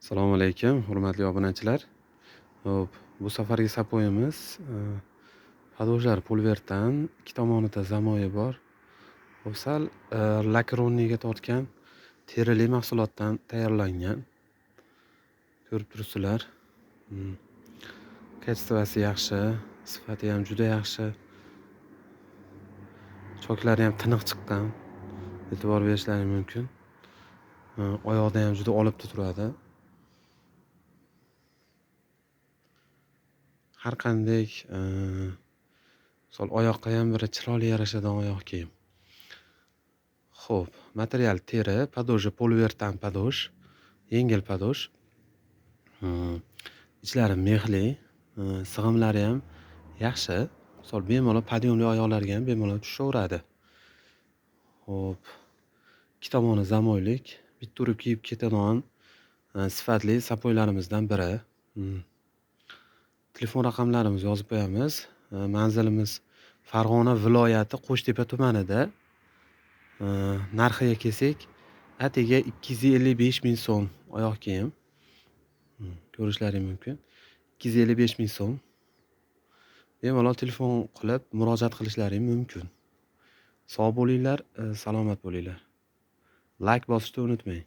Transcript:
Assalomu alaykum, hurmatli obunachilar. Hop, bu safargi sapoyimiz podojlar Pulvertdan, ikki tomonida zamoyi bor. Hop, sal lakronniga tortgan terili mahsulotdan tayyorlangan. Ko'rib turibsizlar. Kачествоsi yaxshi, sifati ham juda yaxshi. Choklari ham tiniq chiqqan. E'tibor berishlaring mumkin. Oyoqda ham juda olibda turadi. Har qanday oyoqqa ham bir chiroyli yarashadigan oyoq kiyim. Xo'p, material teri, padoji Pulvertdan padoj, yengil padoj. Ichlari mexli, sig'imlari ham yaxshi. Bemalol podyumli oyoqlarga ham bemalol tushaveradi. Xo'p, ikki tomoni zamoylik, bitta urib kiyib ketadigan sifatli sapoylarimizdan biri. Telefon raqamlarimizni yozib qo'yamiz. Manzilimiz Farg'ona viloyati Qo'shtepa tumanida. Narxiga kelsak, atigi 255 ming so'm oyoq kiyim. Ko'rishlaring mumkin. 255 ming so'm. Bemalol telefon qilib murojaat qilishlaring mumkin. Sog' bo'linglar, salomat bo'linglar. Like bosishni unutmang.